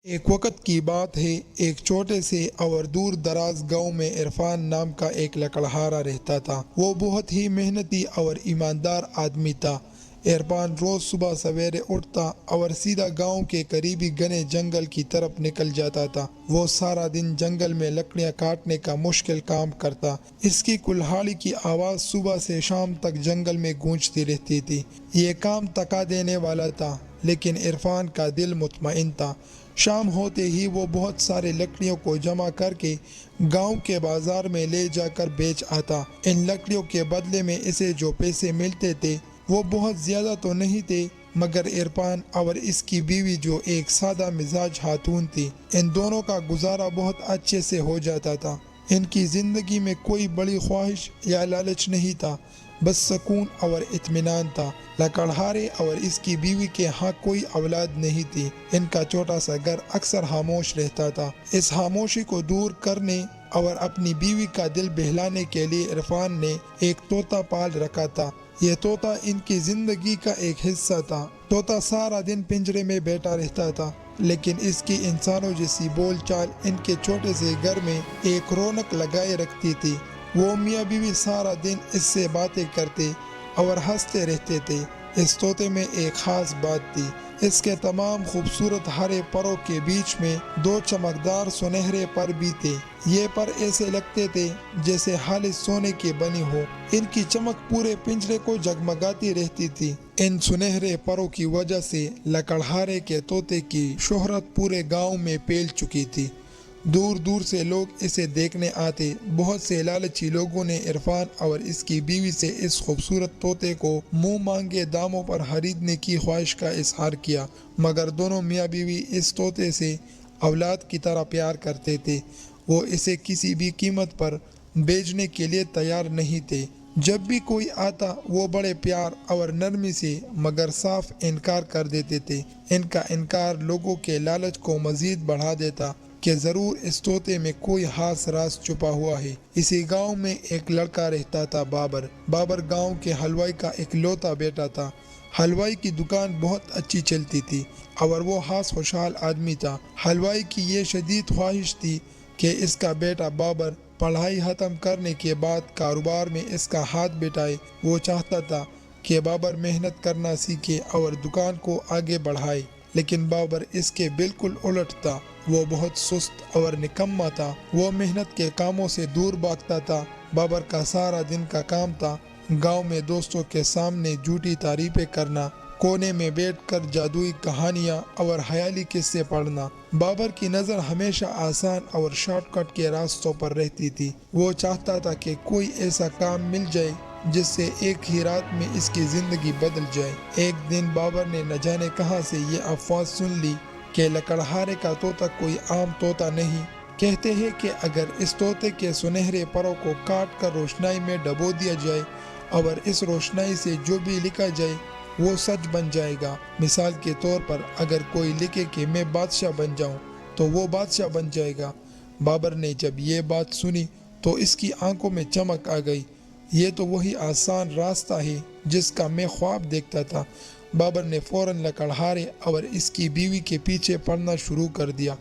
ایک وقت کی بات ہے، ایک چھوٹے سے اور دور دراز گاؤں میں عرفان نام کا ایک لکڑہارا رہتا تھا۔ وہ بہت ہی محنتی اور ایماندار آدمی تھا۔ عرفان روز صبح سویرے اٹھتا اور سیدھا گاؤں کے قریبی گھنے جنگل کی طرف نکل جاتا تھا۔ وہ سارا دن جنگل میں لکڑیاں کاٹنے کا مشکل کام کرتا۔ اس کی کلہاڑی کی آواز صبح سے شام تک جنگل میں گونجتی رہتی تھی۔ یہ کام تھکا دینے والا تھا، لیکن عرفان کا دل مطمئن تھا۔ شام ہوتے ہی وہ بہت سارے لکڑیوں کو جمع کر کے گاؤں کے بازار میں لے جا کر بیچ آتا۔ ان لکڑیوں کے بدلے میں اسے جو پیسے ملتے تھے وہ بہت زیادہ تو نہیں تھے، مگر عرفان اور اس کی بیوی جو ایک سادہ مزاج خاتون تھی، ان دونوں کا گزارا بہت اچھے سے ہو جاتا تھا۔ ان کی زندگی میں کوئی بڑی خواہش یا لالچ نہیں تھا، بس سکون اور اطمینان تھا۔ لکڑہارے اور اس کی بیوی کے ہاں کوئی اولاد نہیں تھی۔ ان کا چھوٹا سا گھر اکثر خاموش رہتا تھا۔ اس خاموشی کو دور کرنے اور اپنی بیوی کا دل بہلانے کے لیے عرفان نے ایک طوطا پال رکھا تھا۔ یہ طوطا ان کی زندگی کا ایک حصہ تھا۔ طوطا سارا دن پنجرے میں بیٹھا رہتا تھا، لیکن اس کی انسانوں جیسی بول چال ان کے چھوٹے سے گھر میں ایک رونق لگائے رکھتی تھی۔ وہ میاں بیوی سارا دن اس سے باتیں کرتے اور ہنستے رہتے تھے۔ اس طوطے میں ایک خاص بات تھی، اس کے تمام خوبصورت ہرے پروں کے بیچ میں دو چمکدار سنہرے پر بھی تھے۔ یہ پر ایسے لگتے تھے جیسے خالص سونے کے بنے ہو۔ ان کی چمک پورے پنجرے کو جگمگاتی رہتی تھی۔ ان سنہرے پروں کی وجہ سے لکڑہارے کے طوطے کی شہرت پورے گاؤں میں پھیل چکی تھی۔ دور دور سے لوگ اسے دیکھنے آتے۔ بہت سے لالچی لوگوں نے عرفان اور اس کی بیوی سے اس خوبصورت طوطے کو منہ مانگے داموں پر خریدنے کی خواہش کا اظہار کیا، مگر دونوں میاں بیوی اس طوطے سے اولاد کی طرح پیار کرتے تھے۔ وہ اسے کسی بھی قیمت پر بیچنے کے لیے تیار نہیں تھے۔ جب بھی کوئی آتا وہ بڑے پیار اور نرمی سے مگر صاف انکار کر دیتے تھے۔ ان کا انکار لوگوں کے لالچ کو مزید بڑھا دیتا کہ ضرور اس طوطے میں کوئی خاص راز چھپا ہوا ہے۔ اسی گاؤں میں ایک لڑکا رہتا تھا، بابر۔ بابر گاؤں کے حلوائی کا اکلوتا بیٹا تھا۔ حلوائی کی دکان بہت اچھی چلتی تھی اور وہ خاص خوشحال آدمی تھا۔ حلوائی کی یہ شدید خواہش تھی کہ اس کا بیٹا بابر پڑھائی ختم کرنے کے بعد کاروبار میں اس کا ہاتھ بٹائے۔ وہ چاہتا تھا کہ بابر محنت کرنا سیکھے اور دکان کو آگے بڑھائے، لیکن بابر اس کے بالکل الٹ تھا۔ وہ بہت سست اور نکما تھا۔ وہ محنت کے کاموں سے دور بھاگتا تھا۔ بابر کا سارا دن کا کام تھا گاؤں میں دوستوں کے سامنے جھوٹی تعریفیں کرنا، کونے میں بیٹھ کر جادوئی کہانیاں اور خیالی قصے پڑھنا۔ بابر کی نظر ہمیشہ آسان اور شارٹ کٹ کے راستوں پر رہتی تھی۔ وہ چاہتا تھا کہ کوئی ایسا کام مل جائے جس سے ایک ہی رات میں اس کی زندگی بدل جائے۔ ایک دن بابر نے نہ جانے کہاں سے یہ افواہ سن لی کہ لکڑہارے کا طوطا کوئی عام طوطا نہیں۔ کہتے ہیں کہ اگر اس طوطے کے سنہرے پروں کو کاٹ کر روشنائی میں ڈبو دیا جائے اور اس روشنائی سے جو بھی لکھا جائے وہ سچ بن جائے گا۔ مثال کے طور پر اگر کوئی لکھے کہ میں بادشاہ بن جاؤں تو وہ بادشاہ بن جائے گا۔ بابر نے جب یہ بات سنی تو اس کی آنکھوں میں چمک آ گئی۔ یہ تو وہی آسان راستہ ہے جس کا میں خواب دیکھتا تھا۔ بابر نے فوراً لکڑہارے اور اس کی بیوی کے پیچھے پڑنا شروع کر دیا۔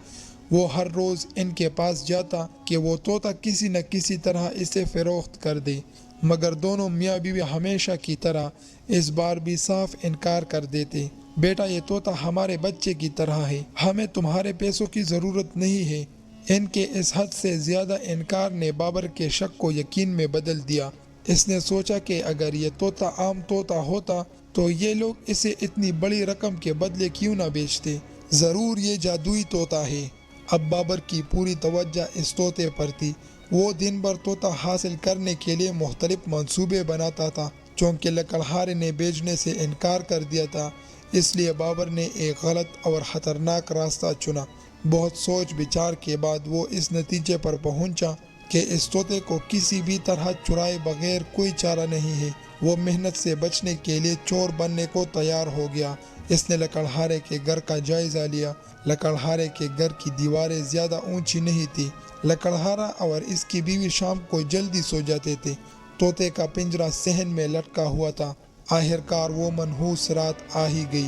وہ ہر روز ان کے پاس جاتا کہ وہ طوطا کسی نہ کسی طرح اسے فروخت کر دے، مگر دونوں میاں بیوی ہمیشہ کی طرح اس بار بھی صاف انکار کر دیتے۔ بیٹا، یہ طوطا ہمارے بچے کی طرح ہے، ہمیں تمہارے پیسوں کی ضرورت نہیں ہے۔ ان کے اس حد سے زیادہ انکار نے بابر کے شک کو یقین میں بدل دیا۔ اس نے سوچا کہ اگر یہ طوطا عام طوطا ہوتا تو یہ لوگ اسے اتنی بڑی رقم کے بدلے کیوں نہ بیچتے؟ ضرور یہ جادوئی طوطا ہے۔ اب بابر کی پوری توجہ اس طوطے پر تھی۔ وہ دن بھر طوطا حاصل کرنے کے لیے مختلف منصوبے بناتا تھا۔ چونکہ لکڑہارے نے بیچنے سے انکار کر دیا تھا، اس لیے بابر نے ایک غلط اور خطرناک راستہ چنا۔ بہت سوچ بچار کے بعد وہ اس نتیجے پر پہنچا کہ اس طوطے کو کسی بھی طرح چرائے بغیر کوئی چارہ نہیں ہے۔ وہ محنت سے بچنے کے لیے چور بننے کو تیار ہو گیا۔ اس نے لکڑہارے کے گھر کا جائزہ لیا۔ لکڑہارے کے گھر کی دیواریں زیادہ اونچی نہیں تھی۔ لکڑہارا اور اس کی بیوی شام کو جلدی سو جاتے تھے۔ طوطے کا پنجرہ صحن میں لٹکا ہوا تھا۔ آخر کار وہ منحوس رات آ ہی گئی۔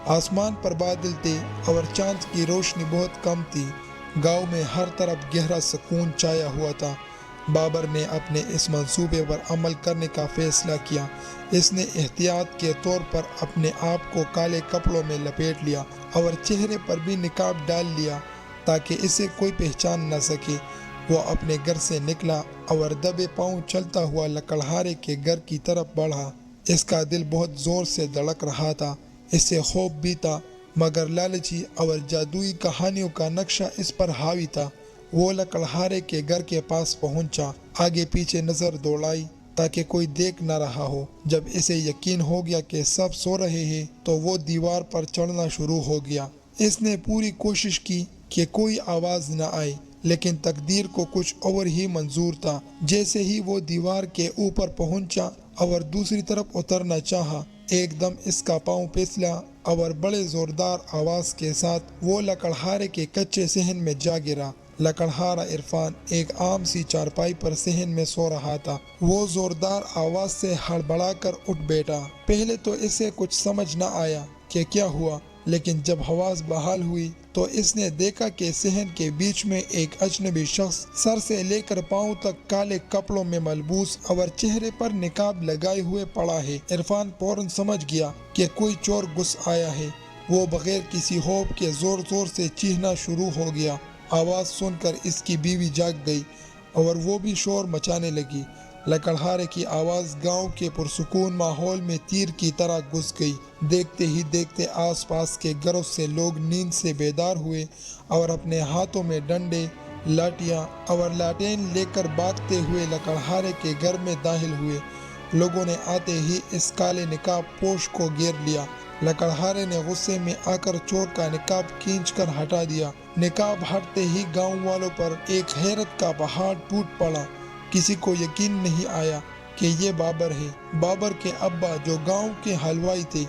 آسمان پر بادل تھے اور چاند کی روشنی بہت کم تھی۔ گاؤں میں ہر طرف گہرا سکون چھایا ہوا تھا۔ بابر نے اپنے اس منصوبے پر عمل کرنے کا فیصلہ کیا۔ اس نے احتیاط کے طور پر اپنے آپ کو کالے کپڑوں میں لپیٹ لیا اور چہرے پر بھی نقاب ڈال لیا تاکہ اسے کوئی پہچان نہ سکے۔ وہ اپنے گھر سے نکلا اور دبے پاؤں چلتا ہوا لکڑہارے کے گھر کی طرف بڑھا۔ اس کا دل بہت زور سے دھڑک رہا تھا۔ اسے خوف بھی تھا، مگر لالچی اور جادوئی کہانیوں کا نقشہ اس پر حاوی تھا۔ وہ لکڑہارے کے گھر کے پاس پہنچا، آگے پیچھے نظر دوڑائی تاکہ کوئی دیکھ نہ رہا ہو۔ جب اسے یقین ہو گیا کہ سب سو رہے ہیں تو وہ دیوار پر چڑھنا شروع ہو گیا۔ اس نے پوری کوشش کی کہ کوئی آواز نہ آئے، لیکن تقدیر کو کچھ اور ہی منظور تھا۔ جیسے ہی وہ دیوار کے اوپر پہنچا اور دوسری طرف اترنا چاہا، ایک دم اس کا پاؤں پھسلا اور بڑے زوردار آواز کے ساتھ وہ لکڑہارے کے کچے صحن میں جا گرا۔ لکڑہارا عرفان ایک عام سی چارپائی پر صحن میں سو رہا تھا۔ وہ زوردار آواز سے ہڑبڑا کر اٹھ بیٹھا۔ پہلے تو اسے کچھ سمجھ نہ آیا کہ کیا ہوا، لیکن جب حواس بحال ہوئی تو اس نے دیکھا کہ صحن کے بیچ میں ایک اجنبی شخص سر سے لے کر پاؤں تک کالے کپڑوں میں ملبوس اور چہرے پر نقاب لگائے ہوئے پڑا ہے۔ عرفان فوراً سمجھ گیا کہ کوئی چور گھس آیا ہے۔ وہ بغیر کسی خوف کے زور زور سے چیخنا شروع ہو گیا۔ آواز سن کر اس کی بیوی جاگ گئی اور وہ بھی شور مچانے لگی۔ لکڑہارے کی آواز گاؤں کے پرسکون ماحول میں تیر کی طرح گھس گئی۔ دیکھتے ہی دیکھتے آس پاس کے گھروں سے لوگ نیند سے بیدار ہوئے اور اپنے ہاتھوں میں ڈنڈے، لاٹیاں اور لاٹین لے کر بھاگتے ہوئے لکڑہارے کے گھر میں داخل ہوئے۔ لوگوں نے آتے ہی اس کالے نقاب پوش کو گھیر لیا۔ لکڑہارے نے غصے میں آ کر چور کا نقاب کھینچ کر ہٹا دیا۔ نقاب ہٹتے ہی گاؤں والوں پر ایک حیرت کا پہاڑ ٹوٹ پڑا۔ کسی کو یقین نہیں آیا کہ یہ بابر ہے۔ بابر کے ابا جو گاؤں کے حلوائی تھے،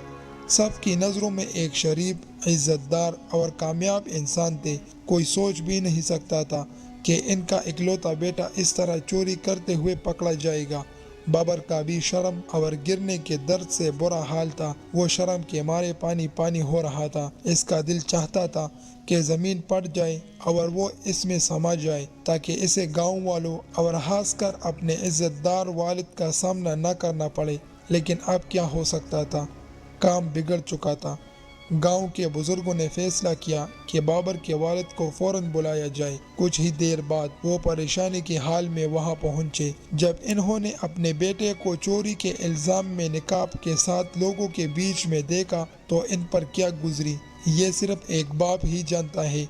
سب کی نظروں میں ایک شریف، عزت دار اور کامیاب انسان تھے۔ کوئی سوچ بھی نہیں سکتا تھا کہ ان کا اکلوتا بیٹا اس طرح چوری کرتے ہوئے پکڑا جائے گا۔ بابر کا بھی شرم اور گرنے کے درد سے برا حال تھا۔ وہ شرم کے مارے پانی پانی ہو رہا تھا۔ اس کا دل چاہتا تھا کہ زمین پھٹ جائے اور وہ اس میں سما جائے تاکہ اسے گاؤں والوں اور خاص کر اپنے عزت دار والد کا سامنا نہ کرنا پڑے، لیکن اب کیا ہو سکتا تھا؟ کام بگڑ چکا تھا۔ گاؤں کے بزرگوں نے فیصلہ کیا کہ بابر کے والد کو فوراً بلایا جائے۔ کچھ ہی دیر بعد وہ پریشانی کے حال میں وہاں پہنچے۔ جب انہوں نے اپنے بیٹے کو چوری کے الزام میں نقاب کے ساتھ لوگوں کے بیچ میں دیکھا تو ان پر کیا گزری یہ صرف ایک باپ ہی جانتا ہے۔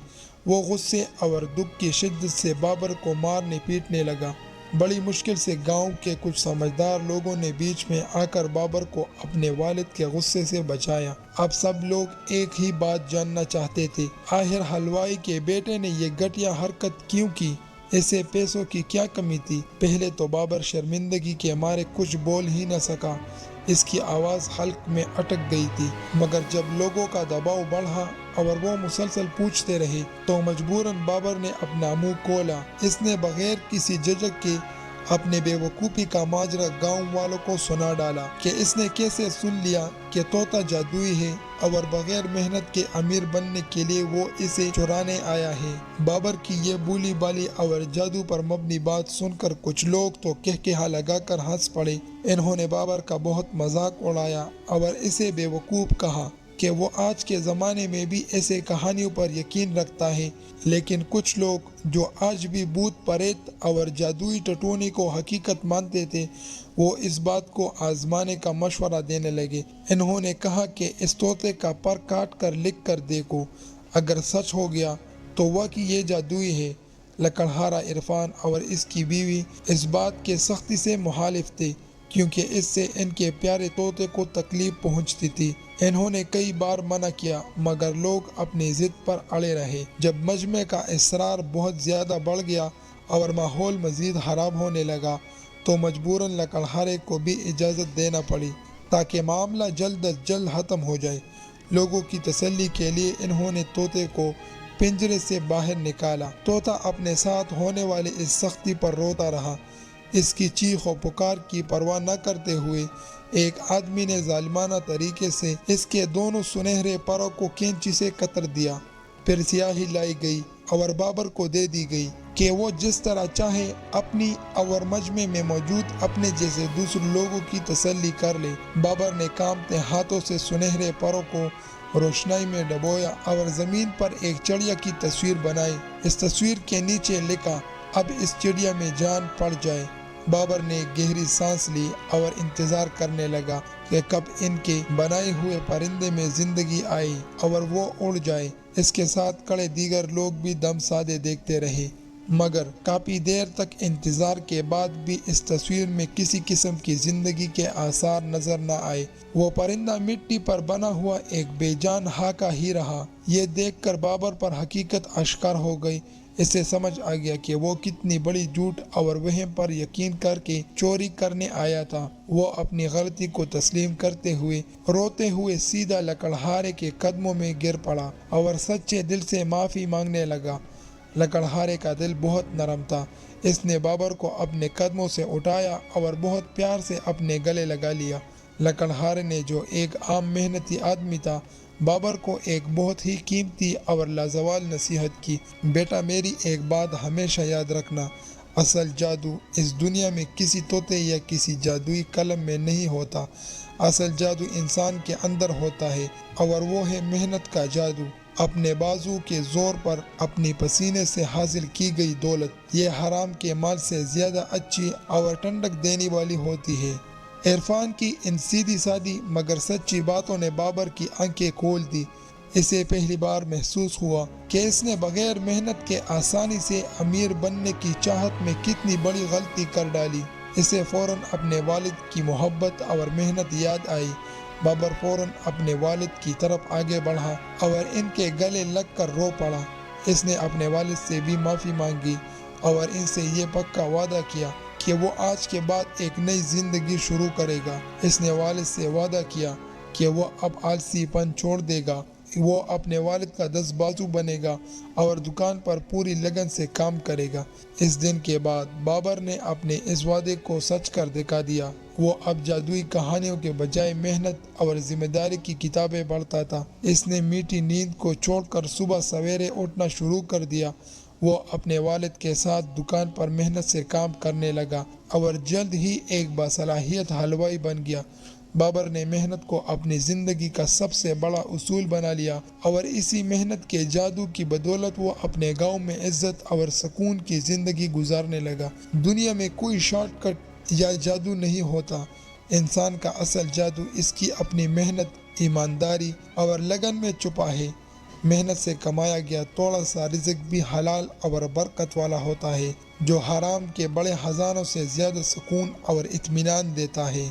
وہ غصے اور دکھ کی شدت سے بابر کو مارنے پیٹنے لگا۔ بڑی مشکل سے گاؤں کے کچھ سمجھدار لوگوں نے بیچ میں آ کر بابر کو اپنے والد کے غصے سے بچایا۔ اب سب لوگ ایک ہی بات جاننا چاہتے تھے، آخر حلوائی کے بیٹے نے یہ گھٹیا حرکت کیوں کی؟ اسے پیسوں کی کیا کمی تھی؟ پہلے تو بابر شرمندگی کے مارے کچھ بول ہی نہ سکا۔ اس کی آواز حلق میں اٹک گئی تھی، مگر جب لوگوں کا دباؤ بڑھا اور وہ مسلسل پوچھتے رہے تو مجبوراً بابر نے اپنا منہ کھولا۔ اس نے بغیر کسی جھجک کے اپنے بے وقوفی کا ماجرا گاؤں والوں کو سنا ڈالا کہ اس نے کیسے سن لیا کہ طوطا جادوئی ہے اور بغیر محنت کے امیر بننے کے لیے وہ اسے چرانے آیا ہے۔ بابر کی یہ بولی بالی اور جادو پر مبنی بات سن کر کچھ لوگ تو کہکہا لگا کر ہنس پڑے۔ انہوں نے بابر کا بہت مذاق اڑایا اور اسے بے وقوف کہا کہ وہ آج کے زمانے میں بھی ایسے کہانیوں پر یقین رکھتا ہے۔ لیکن کچھ لوگ جو آج بھی بھوت پریت اور جادوئی ٹٹونے کو حقیقت مانتے تھے، وہ اس بات کو آزمانے کا مشورہ دینے لگے۔ انہوں نے کہا کہ اس طوطے کا پر کاٹ کر لکھ کر دیکھو، اگر سچ ہو گیا تو واقعی یہ جادوئی ہے۔ لکڑہارا عرفان اور اس کی بیوی اس بات کے سختی سے مخالف تھے، کیونکہ اس سے ان کے پیارے طوطے کو تکلیف پہنچتی تھی۔ انہوں نے کئی بار منع کیا، مگر لوگ اپنی ضد پر اڑے رہے۔ جب مجمع کا اصرار بہت زیادہ بڑھ گیا اور ماحول مزید خراب ہونے لگا تو مجبوراً لکڑہارے کو بھی اجازت دینا پڑی تاکہ معاملہ جلد از جلد ختم ہو جائے۔ لوگوں کی تسلی کے لیے انہوں نے طوطے کو پنجرے سے باہر نکالا۔ طوطا اپنے ساتھ ہونے والی اس سختی پر روتا رہا۔ اس کی چیخ و پکار کی پرواہ نہ کرتے ہوئے ایک آدمی نے ظالمانہ طریقے سے اس کے دونوں سنہرے پروں کو کینچی سے کتر دیا۔ پھر سیاہی لائی گئی اور بابر کو دے دی گئی کہ وہ جس طرح چاہے اپنی اور مجمع میں موجود اپنے جیسے دوسرے لوگوں کی تسلی کر لے۔ بابر نے کانپتے ہاتھوں سے سنہرے پروں کو روشنائی میں ڈبویا اور زمین پر ایک چڑیا کی تصویر بنائی۔ اس تصویر کے نیچے لکھا، اب اس چڑیا میں جان پڑ جائے۔ بابر نے گہری سانس لی اور انتظار کرنے لگا کہ کب ان کے بنائے ہوئے پرندے میں زندگی آئے اور وہ اڑ جائے۔ اس کے ساتھ کھڑے دیگر لوگ بھی دم سادے دیکھتے رہے، مگر کافی دیر تک انتظار کے بعد بھی اس تصویر میں کسی قسم کی زندگی کے آثار نظر نہ آئے۔ وہ پرندہ مٹی پر بنا ہوا ایک بے جان ہاکا ہی رہا۔ یہ دیکھ کر بابر پر حقیقت اشکار ہو گئی۔ اسے سمجھ آ گیا کہ وہ کتنی بڑی جھوٹ اور وہم پر یقین کر کے چوری کرنے آیا تھا۔ وہ اپنی غلطی کو تسلیم کرتے ہوئے روتے ہوئے سیدھا لکڑہارے کے قدموں میں گر پڑا اور سچے دل سے معافی مانگنے لگا۔ لکڑہارے کا دل بہت نرم تھا۔ اس نے بابر کو اپنے قدموں سے اٹھایا اور بہت پیار سے اپنے گلے لگا لیا۔ لکڑہارے نے، جو ایک عام محنتی آدمی تھا، بابر کو ایک بہت ہی قیمتی اور لازوال نصیحت کی۔ بیٹا، میری ایک بات ہمیشہ یاد رکھنا، اصل جادو اس دنیا میں کسی طوطے یا کسی جادوئی قلم میں نہیں ہوتا۔ اصل جادو انسان کے اندر ہوتا ہے اور وہ ہے محنت کا جادو۔ اپنے بازو کے زور پر اپنی پسینے سے حاصل کی گئی دولت یہ حرام کے مال سے زیادہ اچھی اور ٹھنڈک دینے والی ہوتی ہے۔ عرفان کی ان سیدھی سادی مگر سچی باتوں نے بابر کی آنکھیں کھول دی۔ اسے پہلی بار محسوس ہوا کہ اس نے بغیر محنت کے آسانی سے امیر بننے کی چاہت میں کتنی بڑی غلطی کر ڈالی۔ اسے فوراً اپنے والد کی محبت اور محنت یاد آئی۔ بابر فوراً اپنے والد کی طرف آگے بڑھا اور ان کے گلے لگ کر رو پڑا۔ اس نے اپنے والد سے بھی معافی مانگی اور ان سے یہ پکا وعدہ کیا کہ وہ آج کے بعد ایک نئی زندگی شروع کرے گا۔ اس نے والد سے وعدہ کیا کہ وہ اب آلسی پن چھوڑ دے گا۔ وہ اپنے والد کا دس بازو بنے گا اور دکان پر پوری لگن سے کام کرے گا۔ اس دن کے بعد بابر نے اپنے اس وعدے کو سچ کر دکھا دیا۔ وہ اب جادوئی کہانیوں کے بجائے محنت اور ذمہ داری کی کتابیں پڑھتا تھا۔ اس نے میٹھی نیند کو چھوڑ کر صبح سویرے اٹھنا شروع کر دیا۔ وہ اپنے والد کے ساتھ دکان پر محنت سے کام کرنے لگا اور جلد ہی ایک باصلاحیت حلوائی بن گیا۔ بابر نے محنت کو اپنی زندگی کا سب سے بڑا اصول بنا لیا اور اسی محنت کے جادو کی بدولت وہ اپنے گاؤں میں عزت اور سکون کی زندگی گزارنے لگا۔ دنیا میں کوئی شارٹ کٹ یا جادو نہیں ہوتا۔ انسان کا اصل جادو اس کی اپنی محنت، ایمانداری اور لگن میں چھپا ہے۔ محنت سے کمایا گیا تھوڑا سا رزق بھی حلال اور برکت والا ہوتا ہے، جو حرام کے بڑے خزانوں سے زیادہ سکون اور اطمینان دیتا ہے۔